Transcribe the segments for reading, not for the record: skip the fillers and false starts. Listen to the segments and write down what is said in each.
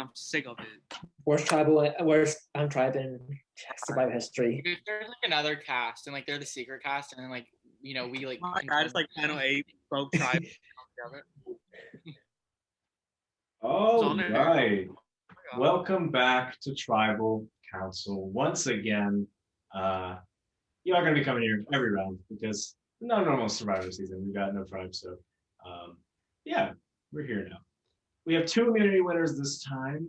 I'm sick of it. Worst tribe in Survivor history. If there's like another cast and like they're the secret cast and then like we like. Oh my God, it's like Panel 8, both tribes together. All right. Welcome back to Tribal Council. Once again, you are going to be coming here every round because no normal Survivor season. We've got no tribes, so yeah, we're here now. We have 2 immunity winners this time,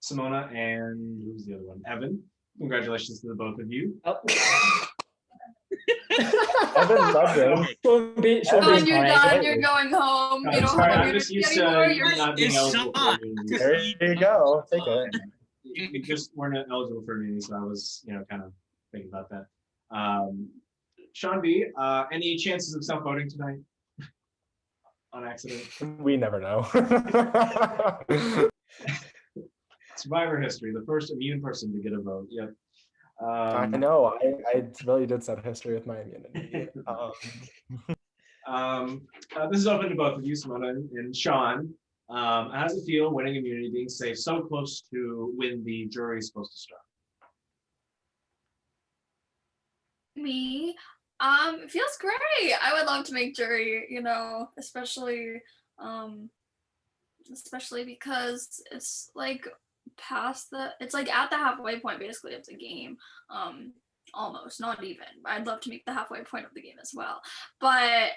Simona and who's the other one? Evan. Congratulations to the both of you. Oh. Evan loved it. You're done. You're going home. You don't have I'm just used to not being eligible for immunity. There you go. Take it. You just weren't eligible for immunity, so I was, kind of thinking about that. Sean B, any chances of self-voting tonight? On accident? We never know. Survivor history, the first immune person to get a vote. Yep. I know. I really did set history with my immunity. This is open to both of you, Simona and Sean. How does it feel winning immunity, being safe so close to when the jury is supposed to start? Me? It feels great. I would love to make jury, especially because it's like it's like at the halfway point basically of the game. Almost, not even. I'd love to make the halfway point of the game as well. But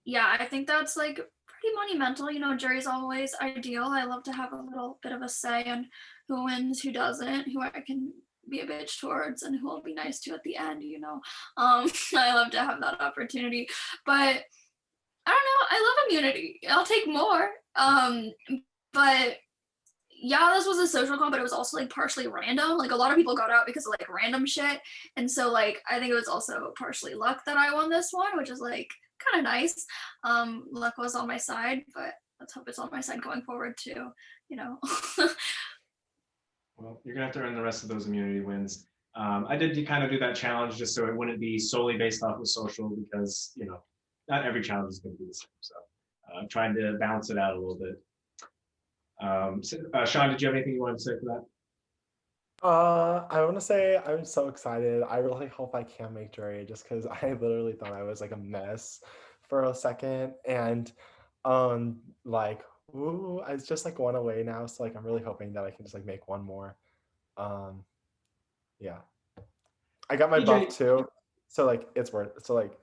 yeah, I think that's like pretty monumental. Jury's always ideal. I love to have a little bit of a say in who wins, who doesn't, who I can be a bitch towards and who I'll be nice to at the end, I love to have that opportunity, but I don't know, I love immunity. I'll take more. But yeah, this was a social call, but it was also like partially random. Like a lot of people got out because of like random shit, and so like I think it was also partially luck that I won this one, which is like kind of nice. Luck was on my side, but let's hope it's on my side going forward too. Well, you're gonna have to earn the rest of those immunity wins. I did kind of do that challenge just so it wouldn't be solely based off of social because, not every challenge is going to be the same. So I'm trying to balance it out a little bit. Sean, did you have anything you wanted to say for that? I want to say I'm so excited. I really hope I can make jury just because I literally thought I was like a mess for a second. And ooh, I just like one away now, so like I'm really hoping that I can just like make one more. Yeah, I got my buff too, so like it's worth it. So like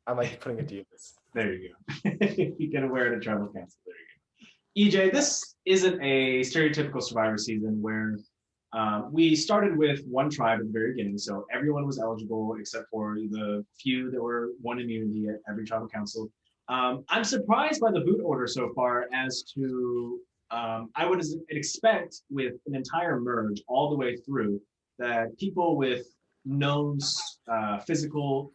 I'm like putting it to use. There you go. You get to wear it at Tribal Council. There you go. EJ, this isn't a stereotypical Survivor season where we started with one tribe at the very beginning, so everyone was eligible except for the few that were one immunity at every Tribal Council. I'm surprised by the boot order so far as to, I would expect with an entire merge all the way through that people with known physical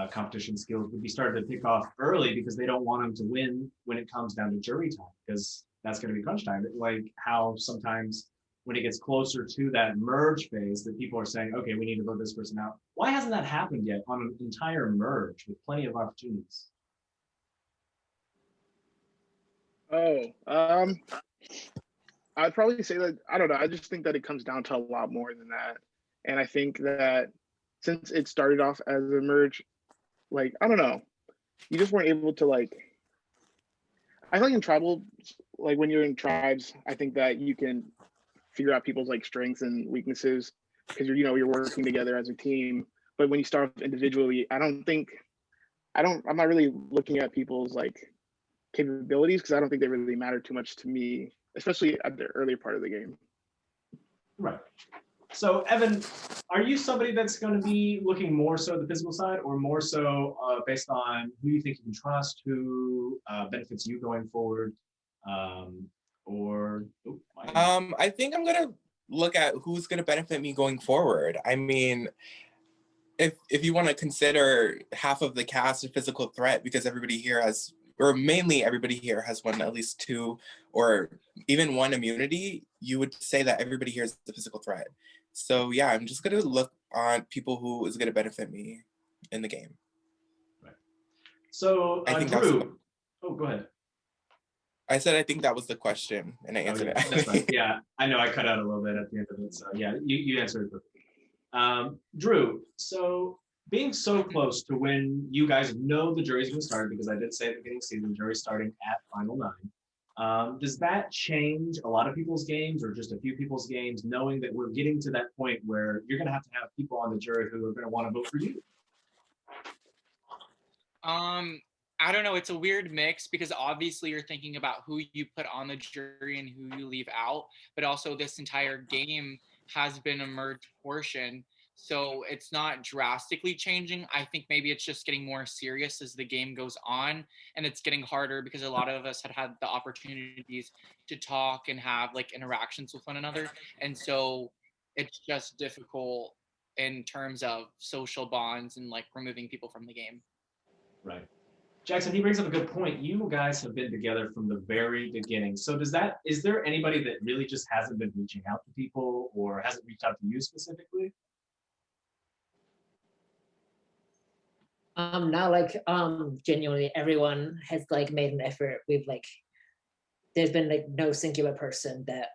competition skills would be starting to pick off early because they don't want them to win when it comes down to jury time because that's going to be crunch time. Like how sometimes when it gets closer to that merge phase that people are saying, okay, we need to vote this person out. Why hasn't that happened yet on an entire merge with plenty of opportunities? I'd probably say that, I don't know, I just think that it comes down to a lot more than that. And I think that since it started off as a merge, like, I don't know, you just weren't able to like, I feel like in tribal, like when you're in tribes, I think that you can figure out people's like strengths and weaknesses because you're working together as a team. But when you start off individually, I'm not really looking at people's like capabilities because I don't think they really matter too much to me, especially at the earlier part of the game. Right. So Evan, are you somebody that's going to be looking more so at the physical side or more so based on who you think you can trust, who benefits you going forward? I think I'm going to look at who's going to benefit me going forward. I mean, if you want to consider half of the cast a physical threat because everybody here has, or mainly everybody here has won at least 2 or even 1 immunity, you would say that everybody here is a physical threat. So yeah, I'm just going to look on people who is going to benefit me in the game. Right. So I think Drew, oh, go ahead. I said I think that was the question, and I Oh, answered yeah, that's it. right. Yeah, I know I cut out a little bit at the end of it. So yeah, you answered it perfectly. Drew, so being so close to when you guys know the jury's going to start, because I did say at the beginning of the season, the jury's starting at Final Nine. Does that change a lot of people's games or just a few people's games, knowing that we're getting to that point where you're going to have people on the jury who are going to want to vote for you? I don't know. It's a weird mix because obviously you're thinking about who you put on the jury and who you leave out, but also this entire game has been a merged portion. So it's not drastically changing. I think maybe it's just getting more serious as the game goes on, and it's getting harder because a lot of us had the opportunities to talk and have like interactions with one another. And so it's just difficult in terms of social bonds and like removing people from the game. Right. Jackson, he brings up a good point. You guys have been together from the very beginning. So is there anybody that really just hasn't been reaching out to people or hasn't reached out to you specifically? Now like genuinely everyone has like made an effort. We've like there's been like no singular person that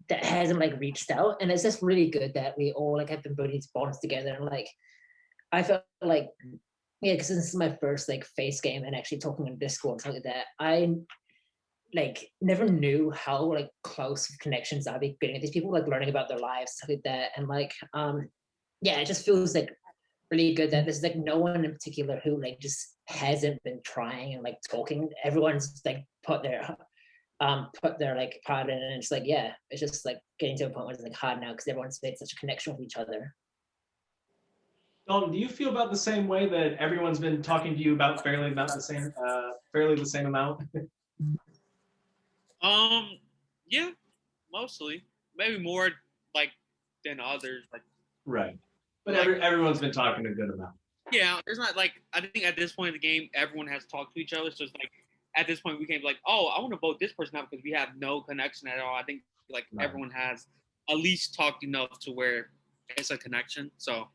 that hasn't like reached out, and it's just really good that we all like have been building these bonds together. And like I felt like, yeah, because this is my first like face game and actually talking on Discord and stuff like that, I like never knew how like close connections I'd be getting with these people, like learning about their lives, stuff like that. And like yeah, it just feels like really good that there's like no one in particular who like just hasn't been trying and like talking. Everyone's like put their like part in, and it's like, yeah, it's just like getting to a point where it's like hard now because everyone's made such a connection with each other. Dalton, do you feel about the same way that everyone's been talking to you about fairly the same amount? Yeah, mostly. Maybe more like than others. Like Right. But Like- everyone's been talking a good amount. yeah, there's not like I think at this point in the game everyone has talked to each other. So it's like at this point we can't be like, oh, I want to vote this person out because we have no connection at all. I think like Right. everyone has at least talked enough to where it's a connection. So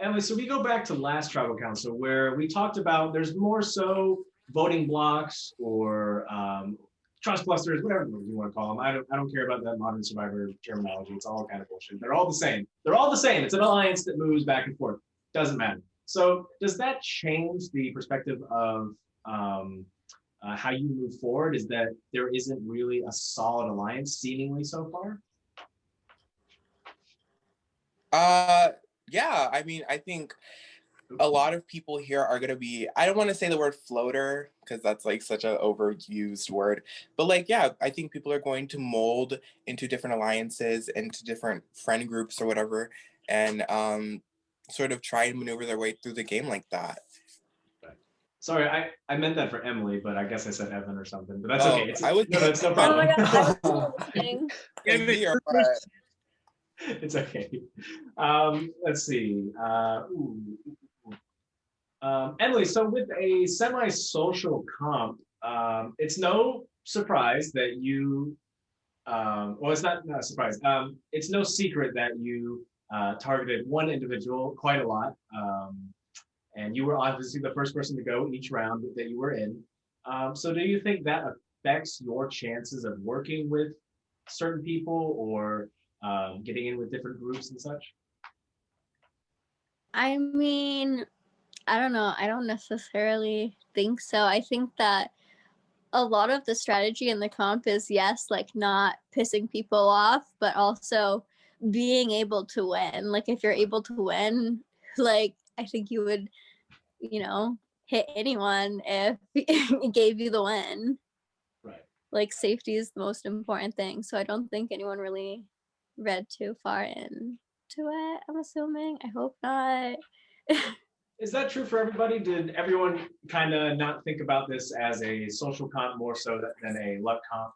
Emily, so we go back to last tribal council where we talked about there's more so voting blocks or trust clusters, whatever you want to call them. I don't care about that modern survivor terminology. It's all kind of bullshit. They're all the same. They're all the same. It's an alliance that moves back and forth. Doesn't matter. So does that change the perspective of how you move forward? Is that there isn't really a solid alliance seemingly so far? Yeah, I mean, I think a lot of people here are going to be, I don't want to say the word floater because that's like such an overused word, but like, yeah, I think people are going to mold into different alliances, into different friend groups or whatever, and sort of try and maneuver their way through the game like that. Sorry, I meant that for Emily, but I guess I said Evan or something, but that's Oh, okay. I was- No, that's no Oh problem. my god, I was listening. Thank you, but- It's okay. Let's see. Emily, so with a semi-social comp, it's no surprise that you, well, it's not a surprise. It's no secret that you targeted one individual quite a lot. And you were obviously the first person to go each round that you were in. So do you think that affects your chances of working with certain people or getting in with different groups and such? I mean, I don't know. I don't necessarily think so. I think that a lot of the strategy in the comp is, yes, like not pissing people off, but also being able to win. Like if you're able to win, like I think you would, hit anyone if it gave you the win. Right. Like safety is the most important thing. So I don't think anyone really read too far into it, I'm assuming. I hope not. Is that true for everybody? Did everyone kind of not think about this as a social comp more so than a luck comp?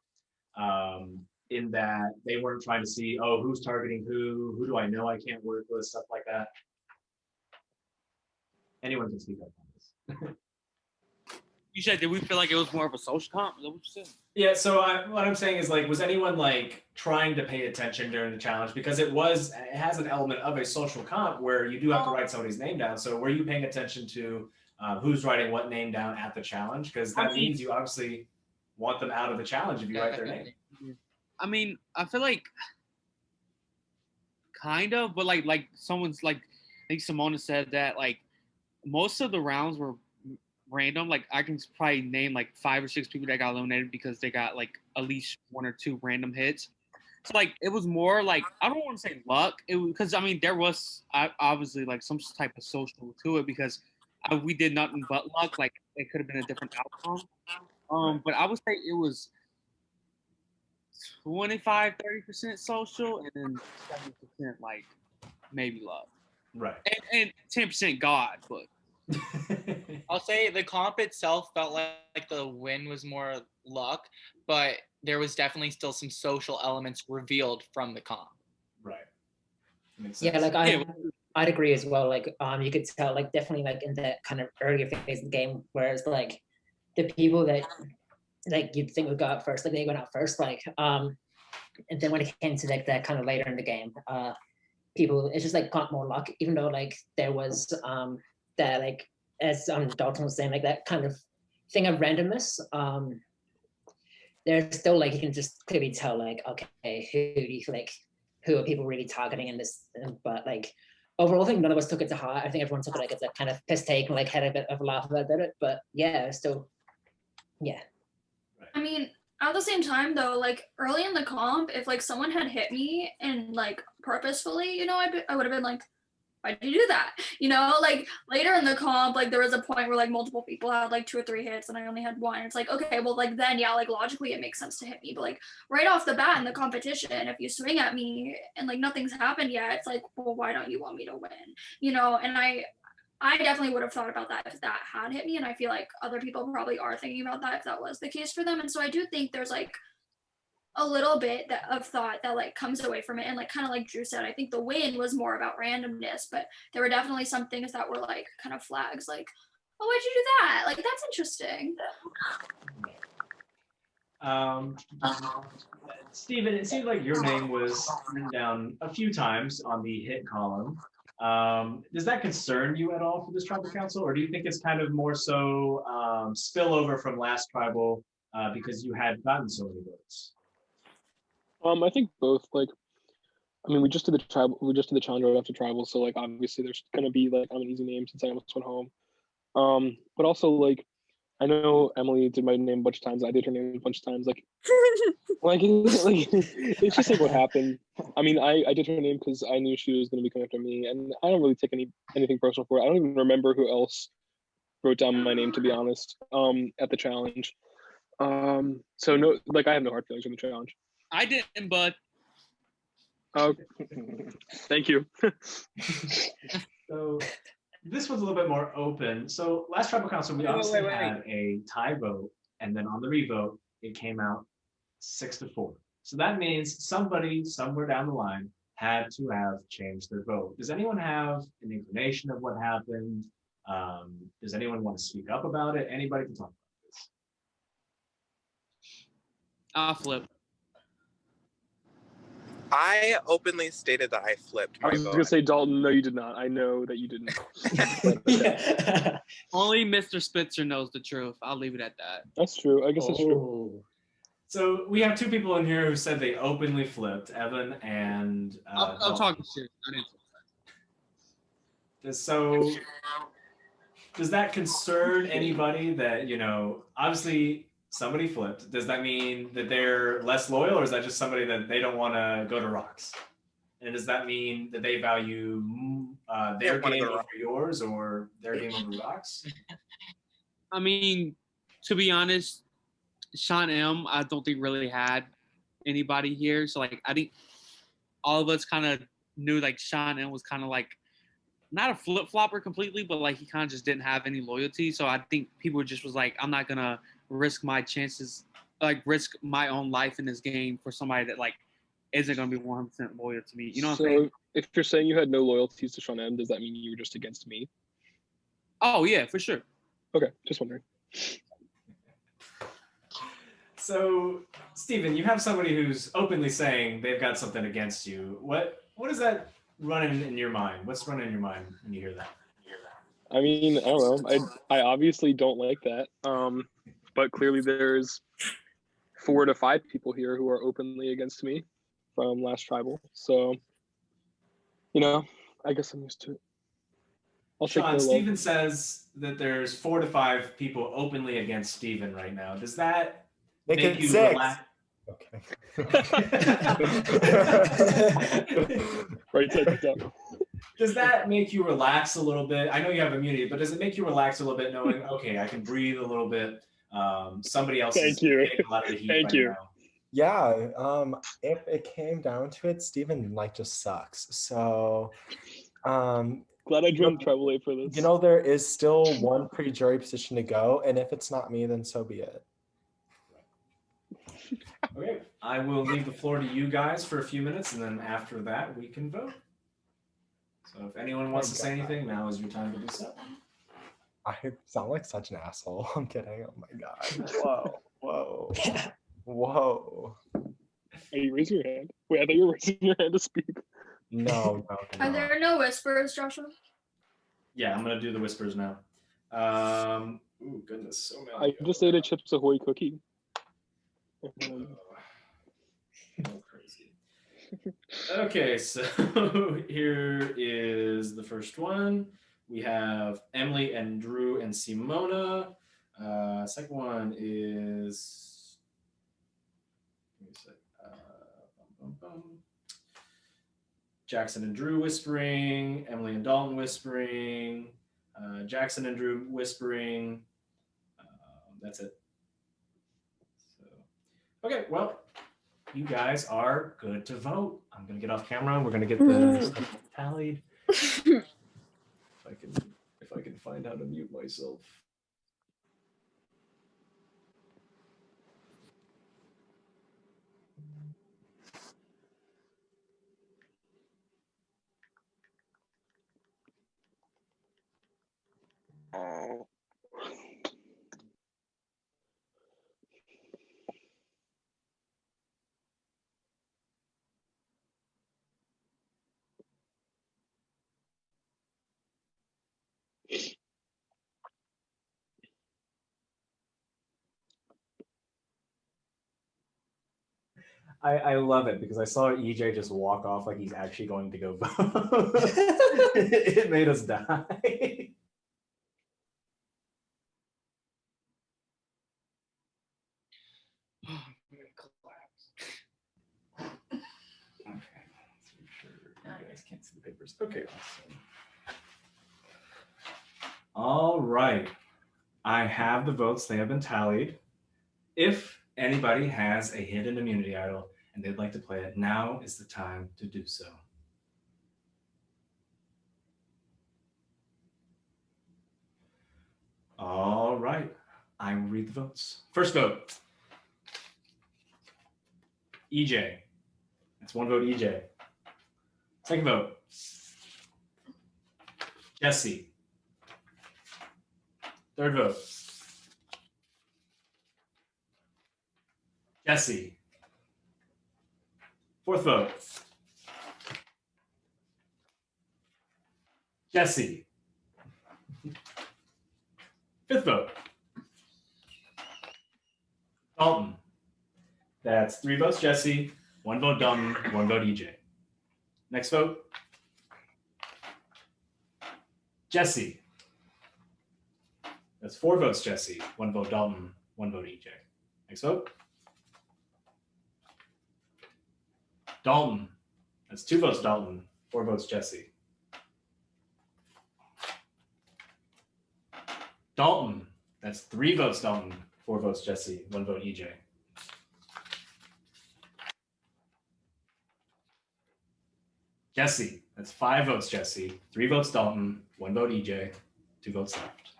In that they weren't trying to see, oh, who's targeting who do I know I can't work with, stuff like that? Anyone can speak up on this. you said, did we feel like it was more of a social comp? Is that what you said? Yeah, so what I'm saying is, like, was anyone like trying to pay attention during the challenge? Because it has an element of a social comp where you do have to write somebody's name down. So were you paying attention to who's writing what name down at the challenge, because that means you obviously want them out of the challenge if you write their name. I mean, I feel like kind of, but like someone's like, I think Simona said that like most of the rounds were random. Like I can probably name like 5 or 6 people that got eliminated because they got like at least 1 or 2 random hits. So like it was more like, I don't want to say luck, it was because I mean there was obviously like some type of social to it because we did nothing but luck. Like it could have been a different outcome. But I would say it was 25-30% social and then 70% like maybe luck. Right. And 10% God, but I'll say the comp itself felt like the win was more luck, but there was definitely still some elements revealed from the comp. Right. Makes Yeah, sense. like I'd agree as well. Like you could tell like definitely like in that kind of earlier phase of the game, whereas like the people that like you'd think would go out first, like they went out first, like and then when it came to like that kind of later in the game, people it's just like got more luck, even though like there was that like as Dalton was saying, like that kind of thing of randomness. There's still like you can just clearly tell like, okay, who are people really targeting in this? But like overall, I think none of us took it to heart. I think everyone took it like as a kind of piss take and like had a bit of a laugh about it. But yeah, still, yeah. I mean, at the same time though, like early in the comp, if like someone had hit me and like purposefully, you know, I would have been like, why did you do that? You know, like later in the comp, like there was a point where like multiple people had like 2 or 3 hits and I only had 1. It's like, okay, well like then yeah, like logically it makes sense to hit me. But like right off the bat in the competition, if you swing at me and like nothing's happened yet, it's like, well, why don't you want me to win? You know, and I definitely would have thought about that if that had hit me. And I feel like other people probably are thinking about that if that was the case for them. And so I do think there's like a little bit of thought that like comes away from it. And like kind of like Drew said, I think the win was more about randomness, but there were definitely some things that were like kind of flags like, oh, why'd you do that? Like that's interesting. Steven, it seemed like your name was written down a few times on the hit column. Does that concern you at all for this tribal council, or do you think it's kind of more so spillover from last tribal because you had gotten so many votes? I think both. Like, I mean, we just did the challenge right after tribal, so like obviously there's gonna be like I'm an easy name since I almost went home. But also like I know Emily did my name a bunch of times. I did her name a bunch of times. Like it's just like what happened. I mean, I did her name because I knew she was gonna be coming after me, and I don't really take anything personal for it. I don't even remember who else wrote down my name, to be honest. At the challenge. So no, like I have no hard feelings on the challenge. I didn't, but thank you. So this was a little bit more open. So last tribal council, we obviously had a tie vote, and then on the revote, it came out 6-4. So that means somebody somewhere down the line had to have changed their vote. Does anyone have an inclination of what happened? Does anyone want to speak up about it? Anybody can talk about this. I'll flip. I openly stated that I flipped my I was vote. gonna say, Dalton, no, you did not. I know that you didn't. Only Mr. Spitzer knows the truth. I'll leave it at that. That's true. I guess that's true. So we have 2 people in here who said they openly flipped, Evan and I'm talking shit. I didn't. So does that concern anybody that, you know, obviously somebody flipped? Does that mean that they're less loyal, or is that just somebody that they don't want to go to rocks? And does that mean that they value their game over yours, or their game over rocks? I mean, to be honest, Sean M, I don't think really had anybody here. So like I think all of us kind of knew like Sean M was kind of like not a flip-flopper completely, but like he kind of just didn't have any loyalty. So I think people just was like, I'm not gonna risk my chances, like risk my own life in this game for somebody that like isn't gonna be 100% loyal to me. You know what I'm saying? If you're saying you had no loyalties to Sean M, does that mean you were just against me? Oh yeah, for sure. Okay, just wondering. So, Steven, you have somebody who's openly saying they've got something against you. What does that run in your mind? What's running in your mind when you hear that? I mean, I don't know. I obviously don't like that. But clearly there's 4 to 5 people here who are openly against me from last tribal. So, you know, I guess I'm used to it. I'll take Sean, their Steven love. says that there's 4 to 5 people openly against Steven right now. Does that Make make it you 6. relax? Okay. Right side up. Does that make you relax a little bit? I know you have immunity, but does it make you relax a little bit knowing, okay, I can breathe a little bit? Somebody else is Thank you. getting a lot of the heat Thank right you. now. Yeah, if it came down to it, Steven like just sucks. So Glad I joined Tribal A for this. you know, there is still one pre-jury position to go, and if it's not me, then so be it. Okay, I will leave the floor to you guys for a few minutes, and then after that, we can vote. So if anyone wants to say anything, now is your time to do so. I sound like such an asshole. I'm kidding. Oh my god. Whoa. Whoa. Whoa. Are you raising your hand? Wait, I thought you were raising your hand to speak. No. Are there no whispers, Joshua? Yeah, I'm gonna do the whispers now. Ooh, goodness, so many. I just ate a Chips Ahoy cookie. Crazy. Okay, so here is the first one. We have Emily and Drew and Simona. Second one is. Give me a sec. Jackson and Drew whispering. Emily and Dalton whispering. Jackson and Drew whispering. That's it. So, okay, well, you guys are good to vote. I'm gonna get off camera. We're gonna get the stuff tallied. If I can find how to mute myself. I love it because I saw EJ just walk off like he's actually going to go vote. It made us die. Okay, let's make sure you guys can't see the papers. Okay, awesome. All right. I have the votes. They have been tallied. If anybody has a hidden immunity idol and they'd like to play it, now is the time to do so. All right. I will read the votes. First vote. EJ. That's one vote, EJ. Second vote. Jesse. Third vote. Jesse. Fourth vote. Jesse. Fifth vote. Dalton. That's 3 votes Jesse, 1 vote Dalton, 1 vote EJ. Next vote. Jesse. That's 4 votes Jesse, 1 vote Dalton, 1 vote EJ. Next vote. Dalton. That's 2 votes Dalton, 4 votes Jesse. Dalton. That's 3 votes Dalton, 4 votes Jesse, 1 vote EJ. Jesse. That's 5 votes Jesse, 3 votes Dalton, 1 vote EJ, 2 votes left.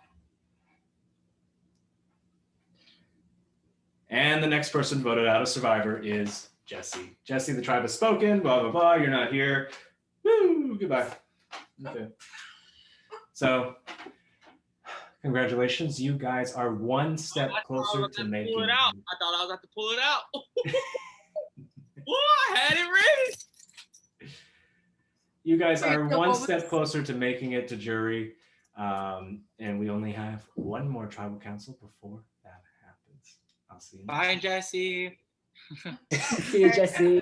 And the next person voted out of Survivor is Jesse. Jesse, the tribe has spoken, blah, blah, blah. You're not here. Woo, goodbye. Okay. So, congratulations. You guys are one step closer to making it out. I thought I was about to pull it out. Oh, I had it ready. You guys are one step closer to making it to jury. And we only have one more tribal council before that happens. I'll see you. Bye, Jesse. See you, Jesse.